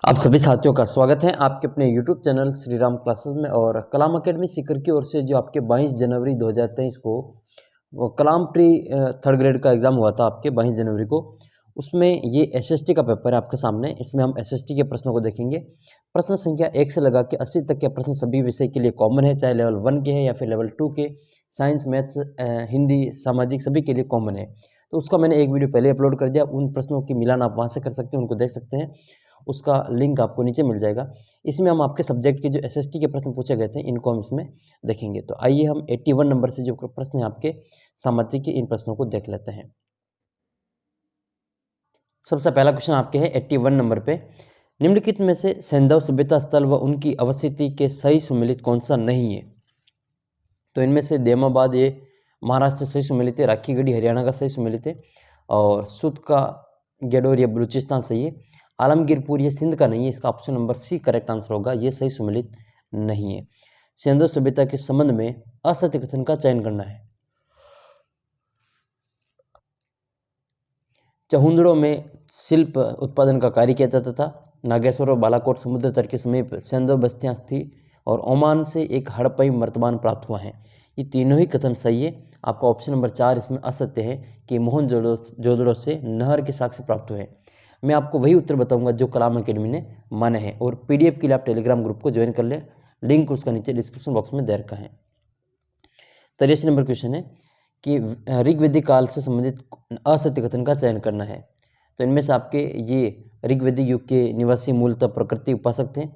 आप सभी साथियों का स्वागत है आपके अपने YouTube channel Shri Ram classes में। और कलाम एकेडमी सीकर की ओर से जो आपके 22 जनवरी 2023 को कलाम प्री थर्ड ग्रेड का एग्ज़ाम हुआ था आपके 22 जनवरी को, उसमें ये एसएसटी का पेपर है आपके सामने। इसमें हम एसएसटी के प्रश्नों को देखेंगे। प्रश्न संख्या 1 से लगा के 80 तक के प्रश्न सभी विषय के लिए कॉमन है, चाहे लेवल 1 के हैं या फिर लेवल 2 के। साइंस, मैथ्स, हिंदी, सामाजिक सभी के लिए कॉमन है। तो उसका मैंने एक वीडियो पहले अपलोड कर दिया। उन प्रश्नों की मिलान आप वहाँ से कर सकते हैं, उनको देख सकते हैं। उसका लिंक आपको नीचे मिल जाएगा। इसमें हम आपके सब्जेक्ट के जो एसएसटी के प्रश्न पूछे गए थे इनको हम इसमें देखेंगे। तो आइए हम 81 नंबर से जो प्रश्न है आपके सामाजिक के, इन प्रश्नों को देख लेते हैं। सबसे पहला क्वेश्चन आपके है 81 नंबर पे, निम्नलिखित में से सैंधव सभ्यता स्थल व उनकी अवस्थिति के सही सुमेलित कौन सा नहीं है। तो इनमें से देमाबाद ये महाराष्ट्र सही सुमेलित है, राखीगढ़ी हरियाणा का सही सुमेलित है, और सुत का गेडोर ये बलूचिस्तान सही है, आलमगीरपुर ये सिंध का नहीं है। इसका option number C correct answer होगा, ये सही सुमेलित नहीं है। सिंधु सभ्यता के संबंध में असत्य कथन का चयन करना है। चहुंदड़ों में शिल्प उत्पादन का कार्य किया जाता था। नागेश्वर और बालाकोट समुद्र तट के समीप सैंधव बस्तियां थी, और ओमान से एक हड़प्पी मर्तबान प्राप्त हुआ है। ये तीनों ही कथन सही है। आपका ऑप्शन नंबर 4 इसमें असत्य है कि मोहनजोदड़ो से नहर के साक्ष्य प्राप्त हुए। मैं आपको वही उत्तर बताऊंगा जो कलाम एकेडमी ने माने हैं, और पीडीएफ के लिए आप टेलीग्राम ग्रुप को ज्वाइन कर लें, लिंक उसका नीचे डिस्क्रिप्शन बॉक्स में दे रखा है। 83 नंबर क्वेश्चन है कि ऋग्वेदिक काल से संबंधित असत्य कथन का चयन करना है। तो इनमें से आपके ये ऋग्वेदिक युग के निवासी मूलतः प्रकृति उपासक थे।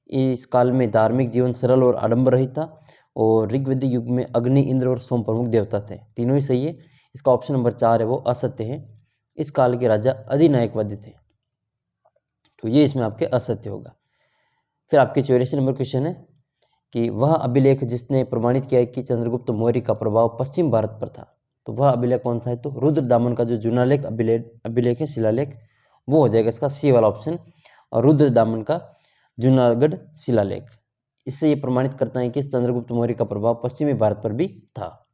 इस काल में धार्मिक जीवन सरल और आडंबर रहित था, और ऋग्वेदिक युग में अग्नि, इंद्र और सोम प्रमुख देवता थे। तीनों ही सही है। इसका ऑप्शन नंबर 4 है वो असत्य है। इस काल के राजा अधिनायकवादी थे, तो ये इसमें आपके असत्य होगा। फिर आपके 84 नंबर क्वेश्चन है कि वह अभिलेख जिसने प्रमाणित किया है कि चंद्रगुप्त मौर्य का प्रभाव पश्चिम भारत पर था, तो वह अभिलेख कौन सा है। तो रुद्रदामन का जो जूनालेख अभिलेख है, शिलालेख, वो हो जाएगा इसका सी वाला ऑप्शन। और रुद्रदामन का जूनागढ़ शिलालेख, इससे ये प्रमाणित करता है कि चंद्रगुप्त मौर्य का प्रभाव पश्चिमी भारत पर भी था।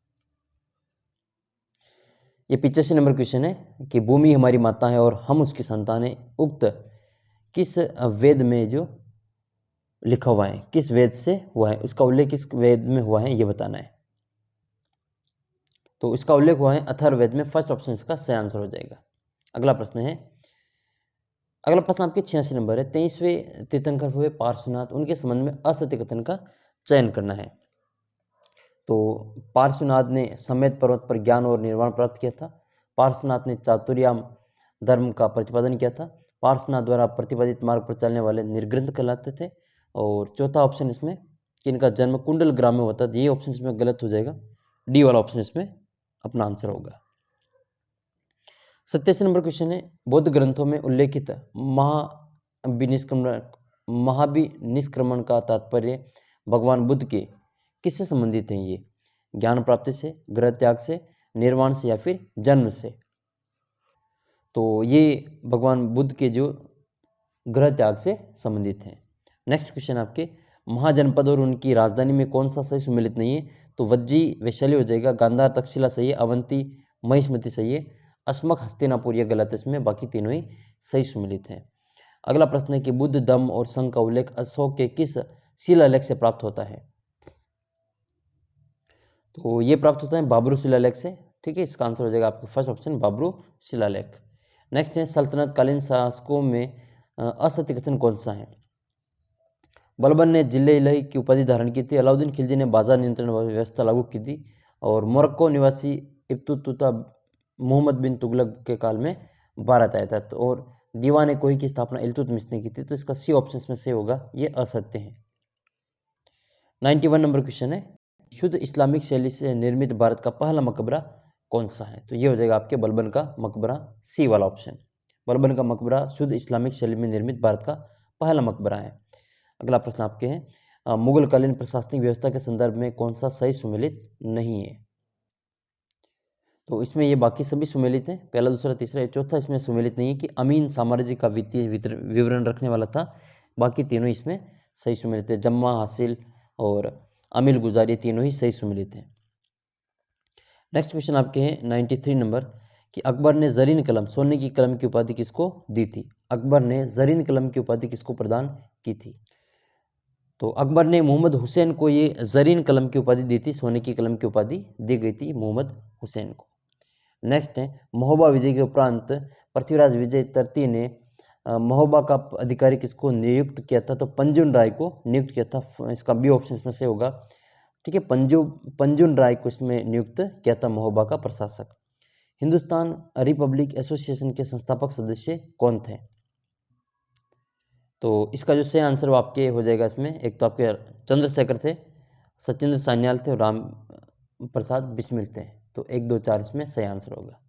ये 85 नंबर क्वेश्चन है कि भूमि हमारी माता है और हम उसकी संतान है, उक्त किस वेद में जो लिखा हुआ है, किस वेद से हुआ है, इसका उल्लेख किस वेद में हुआ है ये बताना है। तो इसका उल्लेख हुआ है अथर्ववेद में। फर्स्ट ऑप्शन इसका सही आंसर हो जाएगा। अगला प्रश्न है, अगला प्रश्न आपके 86 नंबर है, 23वें तीर्थंकर हुए पार्श्वनाथ, उनके संबंध में असत्य कथन का चयन करना है। तो पार्श्वनाथ ने समेत पर्वत पर ज्ञान और निर्वाण प्राप्त किया था। पार्श्वनाथ ने चातुर्याम धर्म का प्रतिपादन किया था। पार्श्वनाथ द्वारा प्रतिपादित मार्ग पर चलने वाले निर्ग्रंथ कहलाते थे। और चौथा ऑप्शन इसमें कि इनका जन्म कुंडल ग्राम में होता था, ये ऑप्शन इसमें गलत हो जाएगा। डी वाला ऑप्शन इसमें अपना आंसर होगा। 87 नंबर क्वेश्चन है, बौद्ध ग्रंथों में उल्लेखित महाभिनिष्क्रमण का तात्पर्य भगवान बुद्ध के किससे संबंधित है। ये ज्ञान प्राप्ति से, ग्रह त्याग से, निर्वाण से, या फिर जन्म से। तो ये भगवान बुद्ध के जो ग्रह त्याग से संबंधित हैं। नेक्स्ट क्वेश्चन आपके, महाजनपद और उनकी राजधानी में कौन सा सही सुमेलित नहीं है। तो वज्जी वैशाली हो जाएगा, गांधार तक्षशिला सही है, अवंती महिष्मति सही है, अस्मक हस्तिनापुर ये गलत है इसमें, बाकी तीनों ही सही सुमेलित हैं। अगला प्रश्न है कि बुद्ध, धम्म और संघ का उल्लेख अशोक के किस शिलालेख से प्राप्त होता है। तो ये प्राप्त होता है बाबरू शिलालेख से। ठीक है, इसका आंसर हो जाएगा आपका फर्स्ट ऑप्शन बाबरू शिलालेख। नेक्स्ट है, सल्तनत कालीन शासकों में असत्य कथन कौन सा है। बलबन ने जिले इलाही की उपाधि धारण की थी, अलाउद्दीन खिलजी ने बाजार नियंत्रण व्यवस्था लागू की थी, और मोरक्को निवासी इब्तुतुता मोहम्मद बिन तुगलक के काल में भारत आया था। तो और दीवान कोही की स्थापना इल्तुतमिश ने की थी। तो इसका सी ऑप्शन इसमें से होगा, ये असत्य है। 91 नंबर क्वेश्चन है, शुद्ध इस्लामिक शैली से निर्मित भारत का पहला मकबरा कौन सा है। तो ये हो जाएगा आपके बलबन का मकबरा, सी वाला ऑप्शन। बलबन का मकबरा शुद्ध इस्लामिक शैली में निर्मित भारत का पहला मकबरा है। अगला प्रश्न आपके हैं, मुगलकालीन प्रशासनिक व्यवस्था के संदर्भ में कौन सा सही सुमेलित नहीं है। तो इसमें ये बाकी सभी सुमेलित हैं, पहला, दूसरा, तीसरा, चौथा इसमें सुमेलित नहीं है कि अमीन साम्राज्य का वित्तीय विवरण रखने वाला था। बाकी तीनों इसमें सही सुमेलित है। जम्मा, हासिल और अमील गुजारी तीनों ही सही सुमेलित हैं। नेक्स्ट क्वेश्चन आपके हैं 93 नंबर कि अकबर ने जरीन कलम, सोने की कलम की उपाधि किसको दी थी? अकबर ने जरीन कलम की उपाधि किसको प्रदान की थी? तो अकबर ने मोहम्मद हुसैन को ये जरीन कलम की उपाधि दी थी, सोने की कलम की उपाधि दी गई थी मोहम्मद हुसैन को। नेक्स्ट है, महोबा विजय के उपरांत पृथ्वीराज विजय तृतीय ने महोबा का अधिकारी किसको नियुक्त किया था? तो पंजुन राय को नियुक्त किया था। इसका बी ऑप्शन इसमें से होगा। ठीक है, पंजुन राय को इसमें नियुक्त किया था महोबा का प्रशासक। हिंदुस्तान रिपब्लिक एसोसिएशन के संस्थापक सदस्य कौन थे? तो इसका जो सही आंसर वो आपके हो जाएगा इसमें, एक तो आपके चंद्रशेखर थे, सत्येंद्र सान्याल थे और राम प्रसाद बिस्मिल थे। तो 1, 2, 4 इसमें सही आंसर होगा।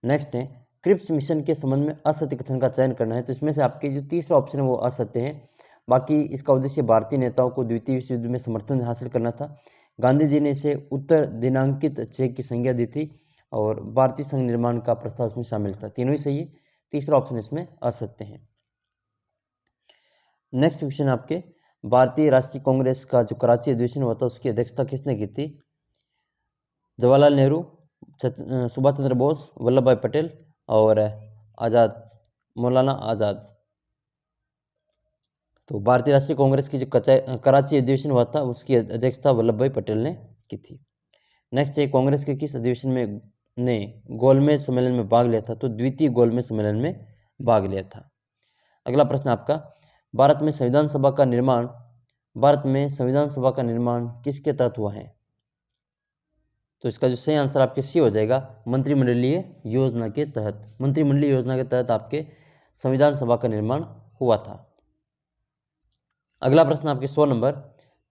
नेक्स्ट है, क्रिप्स मिशन के संबंध में असत्य कथन का चयन करना है। तो इसमें से आपके जो तीसरा ऑप्शन है वो असत्य है। बाकी इसका उद्देश्य भारतीय नेताओं को द्वितीय विश्व युद्ध में समर्थन हासिल करना था। गांधी जी ने इसे उत्तर दिनांकित चेक की संज्ञा दी थी और भारतीय संघ निर्माण का प्रस्ताव इसमें शामिल था। तीनों ही सही है, तीसरा ऑप्शन इसमें असत्य है। नेक्स्ट क्वेश्चन आपके, भारतीय राष्ट्रीय कांग्रेस का जो कराची अधिवेशन हुआ था उसकी अध्यक्षता किसने की थी? जवाहरलाल नेहरू, सुभाष चंद्र बोस, वल्लभ भाई पटेल और आज़ाद, मौलाना आज़ाद। तो भारतीय राष्ट्रीय कांग्रेस की जो कराची अधिवेशन हुआ था उसकी अध्यक्षता वल्लभ भाई पटेल ने की थी। नेक्स्ट है, कांग्रेस के किस अधिवेशन में ने गोलमेज सम्मेलन में भाग लिया था? तो द्वितीय गोलमेज सम्मेलन में भाग लिया था। अगला प्रश्न आपका, भारत में संविधान सभा का निर्माण किसके तहत हुआ है? तो इसका जो सही आंसर आपके सी हो जाएगा, मंत्रिमंडलीय योजना के तहत। मंत्रिमंडलीय योजना के तहत आपके संविधान सभा का निर्माण हुआ था। अगला प्रश्न आपके 100 नंबर,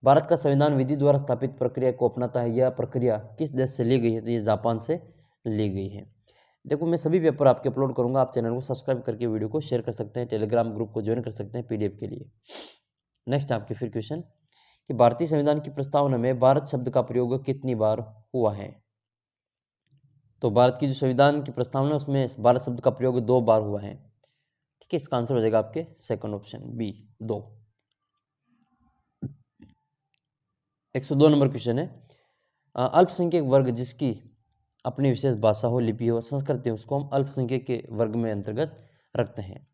भारत का संविधान विधि द्वारा स्थापित प्रक्रिया को अपनाता है। यह प्रक्रिया किस देश से ली गई है? तो ये जापान से ली गई है। देखो, मैं सभी पेपर आपके अपलोड करूंगा, आप चैनल को सब्सक्राइब करके वीडियो को शेयर कर सकते हैं, टेलीग्राम ग्रुप को ज्वाइन कर सकते हैं पीडीएफ के लिए। नेक्स्ट आपके फिर क्वेश्चन कि भारतीय संविधान की प्रस्तावना में भारत शब्द का प्रयोग कितनी बार हुआ है? तो भारत की जो संविधान की प्रस्तावना उसमें भारत शब्द का प्रयोग 2 बार हुआ है। ठीक है, इसका आंसर हो जाएगा आपके second option B, 2। 102 number question है, अल्पसंख्यक वर्ग जिसकी अपनी विशेष भाषा हो, लिपि हो, संस्कृति हो, उसको हम अल्पसंख्यक के वर्ग में अंतर्गत रखते हैं।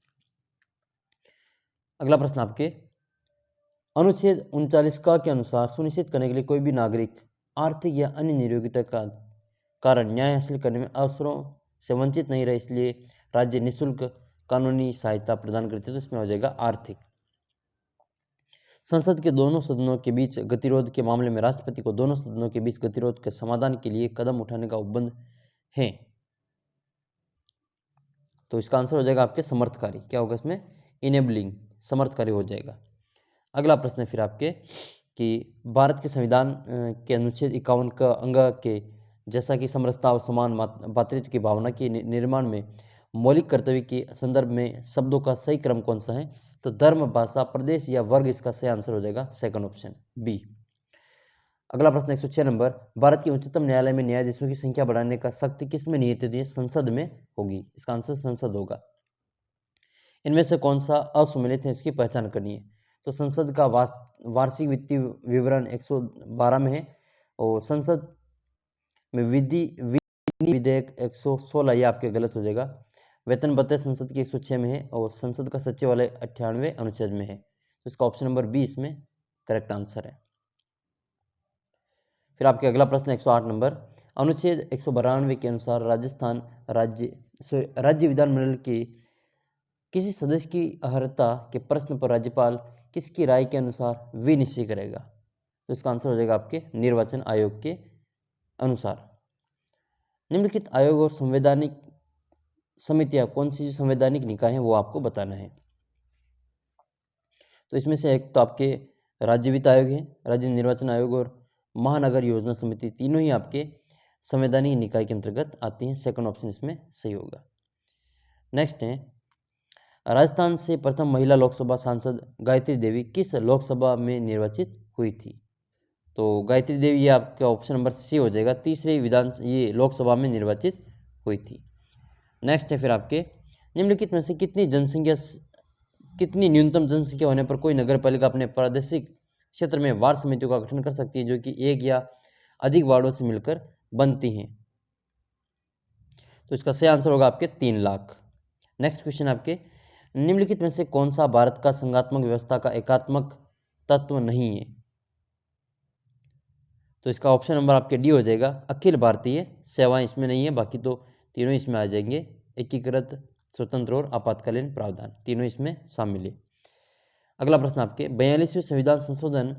अगला प्रश्न आपके, अनुच्छेद 39 का के अनुसार सुनिश्चित करने के लिए कोई भी नागरिक आर्थिक या अन्य नियोगिता का कारण न्याय हासिल करने में अवसरों से वंचित नहीं रहे, इसलिए राज्य निःशुल्क कानूनी सहायता प्रदान करती है। तो इसमें हो जाएगा आर्थिक। संसद के दोनों सदनों के बीच गतिरोध के मामले में राष्ट्रपति को दोनों सदनों के बीच गतिरोध के समाधान के लिए कदम उठाने का उपबंध है। तो इसका आंसर हो जाएगा आपके समर्थकारी। क्या होगा इसमें? इनेबलिंग, समर्थकारी हो जाएगा। अगला प्रश्न है फिर आपके कि भारत के संविधान के अनुच्छेद 51 का अंग के जैसा कि समरसता और समान भातृत्व की भावना के निर्माण में मौलिक कर्तव्य के संदर्भ में शब्दों का सही क्रम कौन सा है? तो धर्म, भाषा, प्रदेश या वर्ग, इसका सही आंसर हो जाएगा सेकंड ऑप्शन बी। अगला प्रश्न 106 नंबर, भारत के उच्चतम न्यायालय में न्यायाधीशों की संख्या बढ़ाने का शक्ति किस में निहित है? संसद में होगी। इसका आंसर संसद होगा। इनमें से कौन सा असुमेलित है, इसकी पहचान करनी है। तो संसद का वार्षिक वित्तीय विवरण 112 में है और संसद में विधेयक 116, ये आपके गलत हो जाएगा। वेतन भत्ते संसद की 106 में है और संसद का सचिवालय 98वें अनुच्छेद में है। तो इसका ऑप्शन नंबर बी इसमें करेक्ट आंसर है। फिर आपके अगला प्रश्न 108 नंबर, अनुच्छेद 192 के अनुसार राजस्थान राज्य विधानमंडल के किसी सदस्य की अर्हता के प्रश्न पर राज्यपाल किसकी राय के अनुसार विनिश्चय करेगा? तो इसका आंसर हो जाएगा आपके निर्वाचन आयोग के अनुसार। निम्नलिखित आयोग और संवैधानिक समितियां कौन सी जो संवैधानिक निकाय हैं वो आपको बताना है। तो इसमें से एक तो आपके राज्य वित्त आयोग है, राज्य निर्वाचन आयोग और महानगर योजना समिति, तीनों ही आपके संवैधानिक निकाय के अंतर्गत आती हैं। सेकंड ऑप्शन इसमें सही होगा। नेक्स्ट है, राजस्थान से प्रथम महिला लोकसभा सांसद गायत्री देवी किस लोकसभा में निर्वाचित हुई थी? तो गायत्री देवी, ये आपका ऑप्शन नंबर सी हो जाएगा, तीसरे ये लोकसभा में निर्वाचित हुई थी। नेक्स्ट है फिर आपके, निम्नलिखित में से कितनी न्यूनतम जनसंख्या होने पर कोई नगर पालिका अपने प्रादेशिक क्षेत्र में वार्ड समितियों का गठन कर सकती है जो कि एक या अधिक वार्डों से मिलकर बनती हैं? तो इसका सही आंसर होगा आपके 3 लाख। नेक्स्ट क्वेश्चन आपके, निम्नलिखित में से कौन सा भारत का संघात्मक व्यवस्था का एकात्मक तत्व नहीं है? तो इसका ऑप्शन नंबर आपके डी हो जाएगा, अखिल भारतीय सेवाएं इसमें नहीं है, बाकी तो तीनों इसमें आ जाएंगे। एकीकृत, स्वतंत्र और आपातकालीन प्रावधान तीनों इसमें शामिल है। अगला प्रश्न आपके, 42वें संविधान संशोधन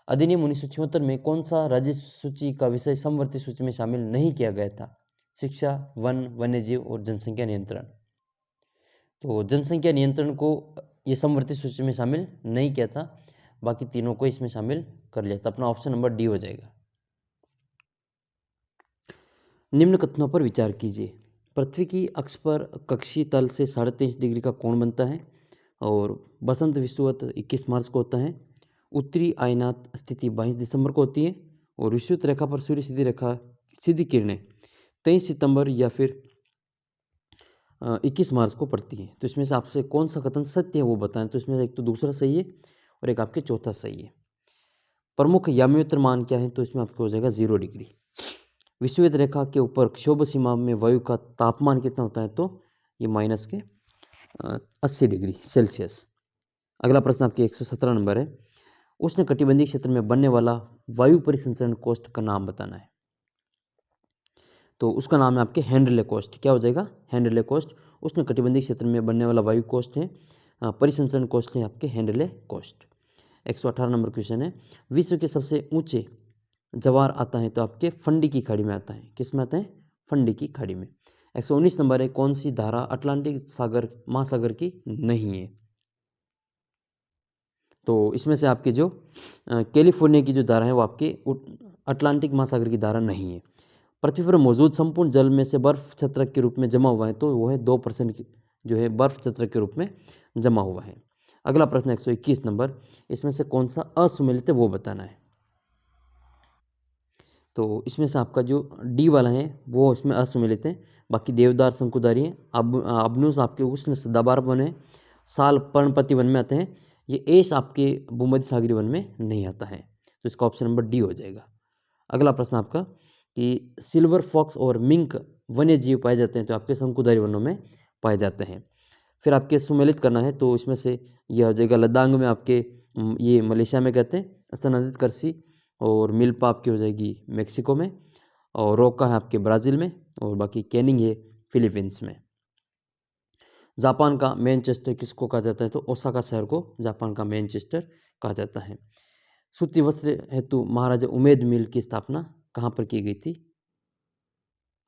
अधिनियम 1976 में कौन सा राज्य सूची का विषय समवर्ती सूची में शामिल नहीं किया गया था? शिक्षा, वन, वन्यजीव और जनसंख्या नियंत्रण। तो जनसंख्या नियंत्रण को ये समवर्ती सूची में शामिल नहीं किया था, बाकी तीनों को इसमें शामिल कर लिया था। अपना ऑप्शन नंबर डी हो जाएगा। निम्न कथनों पर विचार कीजिए। पृथ्वी की अक्ष पर कक्षीय तल से 23.5 डिग्री का कोण बनता है और बसंत विषुवत 21 मार्च को होता है। उत्तरी आयनात स्थिति 22 दिसंबर को होती है और विषुवत रेखा पर सूर्य सीधी किरणें 23 सितंबर या फिर 21 मार्च को पड़ती है। तो इसमें से आपसे कौन सा कथन सत्य है वो बताएं। तो इसमें एक तो दूसरा सही है और एक आपके चौथा सही है। प्रमुख याम्योत्तर मान क्या है? तो इसमें आपको हो जाएगा 0 डिग्री। विषुवत रेखा के ऊपर क्षोभ सीमा में वायु का तापमान कितना होता है? तो ये माइनस के 80 डिग्री सेल्सियस। अगला प्रश्न आपके 117 नंबर है, उष्ण कटिबंधीय क्षेत्र में बनने वाला वायु परिसंचरण कोष्ठ का नाम बताना है। तो उसका नाम है आपके हेनरले कोष्ठ। क्या हो जाएगा? हेनरले कोष्ठ। उष्ण कटिबंधीय क्षेत्र में बनने वाला वायु कोष्ठ है, परिसंचरण कोष्ठ है आपके हेनरले कोष्ठ। 118 नंबर क्वेश्चन है, विश्व के सबसे ऊंचे ज्वार आता है तो आपके फंडी की खाड़ी में आता है। किस में आता है? फंडी की खाड़ी में। 119 नंबर है, कौन सी धारा अटलांटिक सागर महासागर की नहीं है? तो इसमें से आपके जो कैलिफोर्निया की जो धारा है वो आपके अटलांटिक महासागर की धारा नहीं है। पृथ्वी पर मौजूद संपूर्ण जल में से बर्फ छत्रक के रूप में जमा हुआ है तो वो है 2% जो है बर्फ छत्रक के रूप में जमा हुआ है। अगला प्रश्न 121 नंबर, इसमें से कौन सा असुमेलित है वो बताना है। तो इसमें से आपका जो डी वाला है वो इसमें असुमेलित है, बाकी देवदार शंकुधारी है। अबनुस आपके उष्ण सदाबहार वन है, साल पर्णपति वन में आते हैं। ये एस आपके भूमध्य सागरीय वन में नहीं आता है, तो इसका ऑप्शन नंबर डी हो जाएगा। अगला प्रश्न आपका कि सिल्वर फॉक्स और मिंक वन्य जीव पाए जाते हैं तो आपके शंकुधारी वनों में पाए जाते हैं। फिर आपके सुमेलित करना है तो इसमें से यह हो जाएगा लद्दाख में आपके, ये मलेशिया में कहते हैं स्तनधारी कृषि, और मिल्पा आपकी हो जाएगी मेक्सिको में, और रोका है आपके ब्राज़ील में, और बाकी कैनिंग है फिलीपींस में। जापान का मैनचेस्टर किसको कहा जाता है? तो ओसाका शहर को जापान का मैनचेस्टर कहा जाता है। सूती वस्त्र हेतु महाराजा उमेद मिल की स्थापना कहाँ पर की गई थी?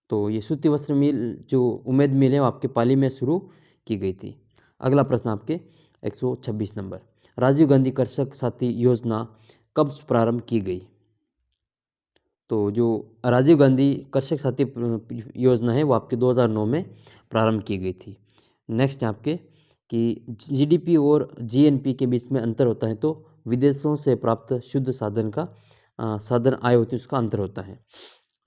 तो ये सूती वस्त्र मिल जो उमेद मिल है वो आपके पाली में शुरू की गई थी। अगला प्रश्न आपके 126 नंबर, राजीव गांधी कृषक साथी योजना कब प्रारंभ की गई? तो जो राजीव गांधी कृषक साथी योजना है वो आपके 2009 में प्रारंभ की गई थी। नेक्स्ट है आपके कि जीडीपी और जीएनपी के बीच में अंतर होता है तो विदेशों से प्राप्त शुद्ध साधन आय होती है उसका अंतर होता है।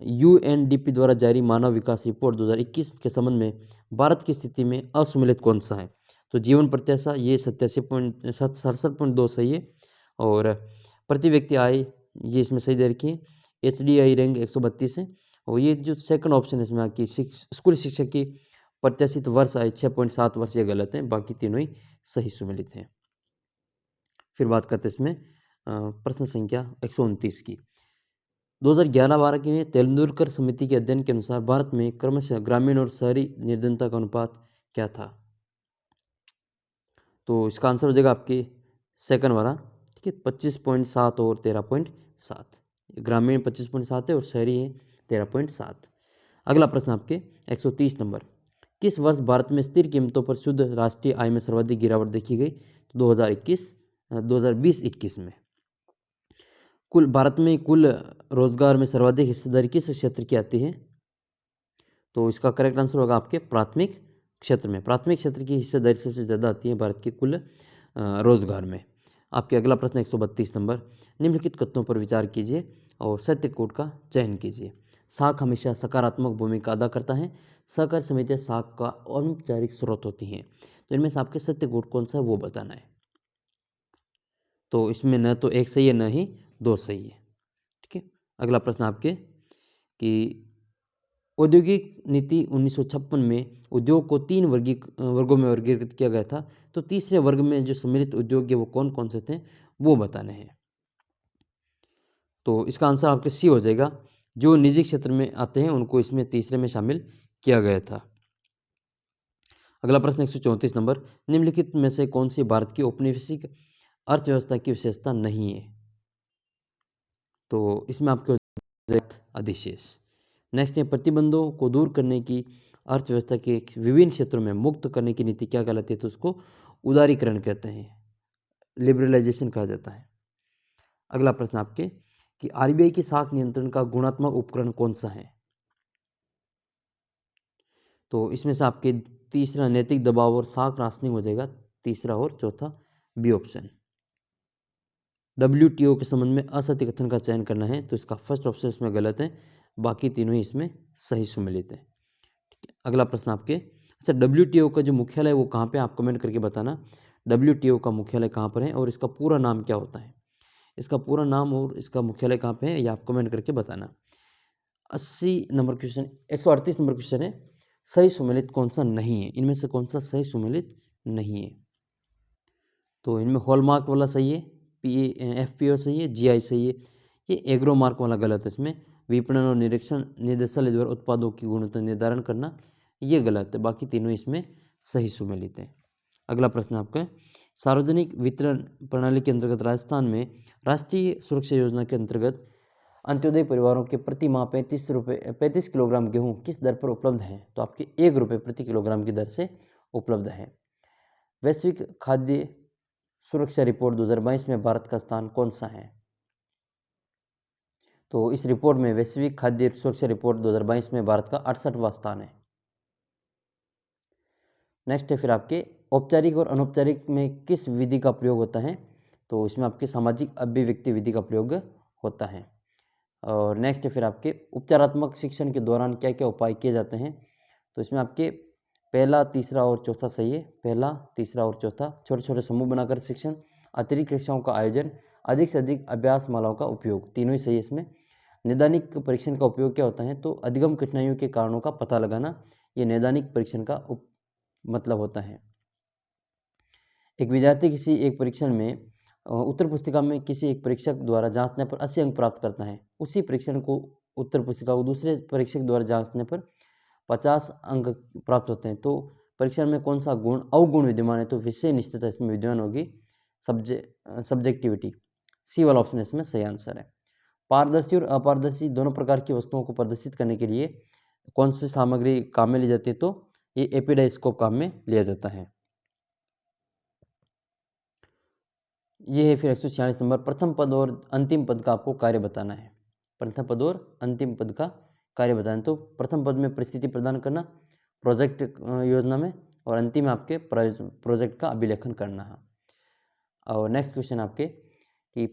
यूएनडीपी द्वारा जारी मानव विकास रिपोर्ट 2021 के संबंध में भारत की स्थिति में असुमेलित कौन सा है? तो जीवन प्रत्याशा ये 67.2 सही है, और प्रति व्यक्ति आय ये इसमें सही दे रखी है। HDI रैंक 132 है, और ये जो सेकंड ऑप्शन है इसमें आपकी स्कूल शिक्षक की प्रत्याशित वर्ष आय 6.7 वर्ष, ये गलत है, बाकी तीनों ही सही सुमेलित हैं। फिर बात करते हैं इसमें प्रश्न संख्या 129 की। 2011-12 की तेंदुलकर समिति के अध्ययन के अनुसार भारत में क्रमशः ग्रामीण और शहरी निर्धनता का अनुपात क्या था? तो इसका आंसर हो जाएगा आपके सेकंड वाला, ठीक है, 25.7 और 13.7। ग्रामीण 25.7 है और शहरी है 13.7। अगला प्रश्न आपके 130 नंबर, किस वर्ष भारत में स्थिर कीमतों पर शुद्ध राष्ट्रीय आय में सर्वाधिक गिरावट देखी गई? तो 2020-21 में। कुल भारत में कुल रोजगार में सर्वाधिक हिस्सेदारी किस क्षेत्र की आती है? तो इसका करेक्ट आंसर होगा आपके प्राथमिक क्षेत्र में। प्राथमिक क्षेत्र की हिस्सेदारी सबसे ज़्यादा आती है भारत के कुल रोजगार में। आपके अगला प्रश्न 132 नंबर, निम्नलिखित कथनों पर विचार कीजिए और सत्य कोट का चयन कीजिए। साख हमेशा सकारात्मक भूमिका अदा करता है। सहकारी समितियाँ साख का औपचारिक स्रोत होती हैं। तो इनमें से आपके सत्य कोट कौन सा है वो बताना है। तो इसमें न तो एक सही है न ही दो सही है, ठीक है। अगला प्रश्न आपके कि औद्योगिक नीति 1956 में उद्योग को 3 वर्गों में वर्गीकृत किया गया था। तो तीसरे वर्ग में जो सम्मिलित उद्योग है वो कौन कौन से थे वो बताने हैं। तो इसका आंसर आपके सी हो जाएगा। जो निजी क्षेत्र में आते हैं उनको इसमें तीसरे में शामिल किया गया था। अगला प्रश्न 134 नंबर, निम्नलिखित में से कौन सी भारत की औपनिवेशिक अर्थव्यवस्था की विशेषता नहीं है? तो इसमें आपके अधिशेष। नेक्स्ट है, प्रतिबंधों को दूर करने की अर्थव्यवस्था के विभिन्न क्षेत्रों में मुक्त करने की नीति क्या कहलाती है? तो उसको उदारीकरण कहते हैं, लिबरलाइजेशन कहा जाता है। अगला प्रश्न आपके कि आरबीआई की साख नियंत्रण का गुणात्मक उपकरण कौन सा है? तो इसमें से आपके तीसरा नैतिक दबाव और साख राशनिंग हो जाएगा, तीसरा और चौथा बी ऑप्शन। WTO के संबंध में असत्य कथन का चयन करना है, तो इसका फर्स्ट ऑप्शन इसमें गलत है, बाकी तीनों ही इसमें सही सुमेलित है। ठीक है, अगला प्रश्न आपके, अच्छा WTO का जो मुख्यालय है वो कहाँ पे, आप कमेंट करके बताना WTO का मुख्यालय कहाँ पर है और इसका पूरा नाम क्या होता है। इसका पूरा नाम और इसका मुख्यालय कहाँ पे है ये आप कमेंट करके बताना। 80 नंबर क्वेश्चन, 138 नंबर क्वेश्चन है, सही सुमेलित कौन सा नहीं है? इनमें से कौन सा सही सुमेलित नहीं है? तो इनमें हॉलमार्क वाला सही है, FPO सही है, GI सही है, ये एग्रो मार्क वाला गलत है। इसमें विपणन और निरीक्षण निदेशालय द्वारा उत्पादों की गुणवत्ता निर्धारण करना ये गलत है, बाकी तीनों इसमें सही सुमेलित है। अगला प्रश्न आपका, सार्वजनिक वितरण प्रणाली के अंतर्गत राजस्थान में राष्ट्रीय सुरक्षा योजना के अंतर्गत अंत्योदय परिवारों के प्रति माह 35 किलोग्राम गेहूँ किस दर पर उपलब्ध है? तो आपके 1 रुपये प्रति किलोग्राम की दर से उपलब्ध है। वैश्विक खाद्य सुरक्षा रिपोर्ट 2022 में भारत का स्थान कौन सा है? तो इस रिपोर्ट में वैश्विक खाद्य सुरक्षा रिपोर्ट 2022 में भारत का 68वां स्थान है। नेक्स्ट है फिर आपके, औपचारिक और अनौपचारिक में किस विधि का प्रयोग होता है? तो इसमें आपके सामाजिक अभिव्यक्ति विधि का प्रयोग होता है। और नेक्स्ट है फिर आपके, उपचारात्मक शिक्षण के दौरान क्या क्या उपाय किए जाते हैं? तो इसमें आपके पहला, तीसरा और चौथा सही है। पहला, तीसरा और चौथा, छोटे छोटे समूह बनाकर शिक्षण, अतिरिक्त कक्षाओं का आयोजन, अधिक से अधिक अभ्यास मालाओं का उपयोग, तीनों ही सही है इसमें। नैदानिक परीक्षण का उपयोग क्या होता है? तो अधिगम कठिनाइयों के कारणों का पता लगाना, ये नैदानिक परीक्षण का मतलब होता है। एक विद्यार्थी किसी एक परीक्षण में उत्तर पुस्तिका में किसी एक परीक्षक द्वारा जांचने पर 80 अंक प्राप्त करता है। उसी परीक्षण को उत्तर पुस्तिका को दूसरे परीक्षक द्वारा जांचने पर 50 अंक प्राप्त होते हैं। तो परीक्षण में कौन सा गुण अवगुण विद्यमान है? तो विषय निश्चितता इसमें विद्यमान होगी, सब्जेक्टिविटी, सी वाला ऑप्शन इसमें सही आंसर है। पारदर्शी और अपारदर्शी दोनों प्रकार की वस्तुओं को प्रदर्शित करने के लिए कौन सी सामग्री काम में ली जाती है? तो ये एपिडाइस्कोप काम में लिया जाता है। ये है फिर 146 नंबर, प्रथम पद और अंतिम पद का आपको कार्य बताना है। प्रथम पद और अंतिम पद का कार्य बताना। तो प्रथम पद में परिस्थिति प्रदान करना प्रोजेक्ट योजना में, और अंतिम में आपके प्रोजेक्ट का अभिलेखन करना है। और नेक्स्ट क्वेश्चन आपके कि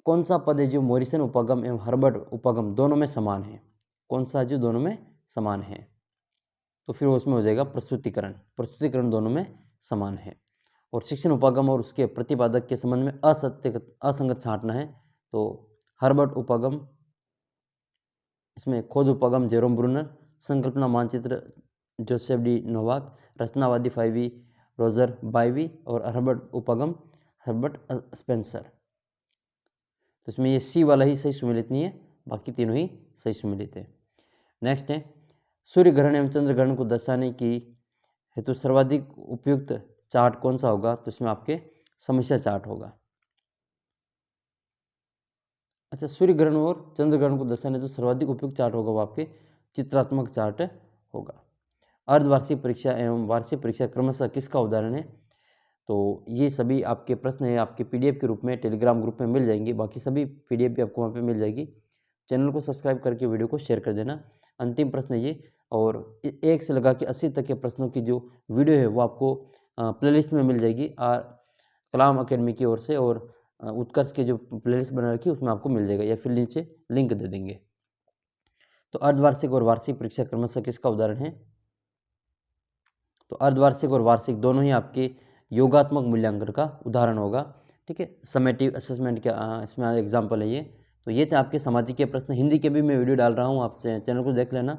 कौन सा पद है जो मॉरिसन उपागम एवं हर्बर्ट उपागम दोनों में समान है? कौन सा जो दोनों में समान है? तो फिर उसमें हो जाएगा प्रस्तुतिकरण। प्रस्तुतिकरण दोनों में समान है। और शिक्षण उपागम और उसके प्रतिपादक के संबंध में असंगत छांटना है। तो हर्बर्ट उपागम, इसमें खोज उपागम जेरोम ब्रूनर, संकल्पना मानचित्र जोसेफ डी नोवाक, रचनावादी फाइवी रोजर बाइवी, और हर्बर्ट उपागम हर्बर्ट स्पेंसर। तो इसमें ये सी वाला ही सही सुमेलित नहीं है, बाकी तीनों ही सही सुमेलित है। नेक्स्ट है, सूर्य ग्रहण एवं चंद्र ग्रहण को दर्शाने की हेतु सर्वाधिक उपयुक्त चार्ट कौन सा होगा? तो इसमें आपके समस्या चार्ट होगा। अच्छा, सूर्य ग्रहण और चंद्र ग्रहण को दर्शाने तो सर्वाधिक उपयुक्त चार्ट होगा वो आपके चित्रात्मक चार्ट होगा। अर्धवार्षिक परीक्षा एवं वार्षिक परीक्षा क्रमशः किसका उदाहरण है? तो ये सभी आपके प्रश्न है आपके PDF के रूप में टेलीग्राम ग्रुप में मिल जाएंगे, बाकी सभी PDF भी आपको वहाँ पे मिल जाएगी। चैनल को सब्सक्राइब करके वीडियो को शेयर कर देना। अंतिम प्रश्न ये, और 1 से लगा के 80 तक के प्रश्नों की जो वीडियो है वो आपको प्लेलिस्ट में मिल जाएगी कलाम अकेडमी की ओर से, और उत्कर्ष के जो प्लेलिस्ट बना रखी है उसमें आपको मिल जाएगा, या फिर नीचे लिंक दे देंगे। तो अर्धवार्षिक और वार्षिक परीक्षा क्रमशः किसका उदाहरण है? तो अर्धवार्षिक और वार्षिक दोनों ही आपके योगात्मक मूल्यांकन का उदाहरण होगा। ठीक है, समेटिव असेसमेंट का इसमें एग्जाम्पल है ये। तो ये थे आपके सामाजिक के प्रश्न। हिंदी के भी मैं वीडियो डाल रहा हूँ, आप चैनल को देख लेना,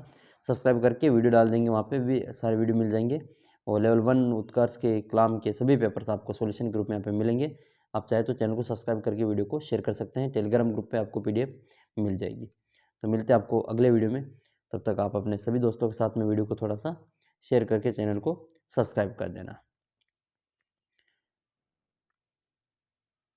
सब्सक्राइब करके वीडियो डाल देंगे, वहाँ पे भी सारे वीडियो मिल जाएंगे। और लेवल 1 उत्कर्ष के कलाम के सभी पेपर्स आपको सॉल्यूशन के रूप में यहाँ पे मिलेंगे। आप चाहे तो चैनल को सब्सक्राइब करके वीडियो को शेयर कर सकते हैं। टेलीग्राम ग्रुप पे आपको PDF मिल जाएगी। तो मिलते हैं आपको अगले वीडियो में, तब तक आप अपने सभी दोस्तों के साथ में वीडियो को थोड़ा सा शेयर करके चैनल को सब्सक्राइब कर देना।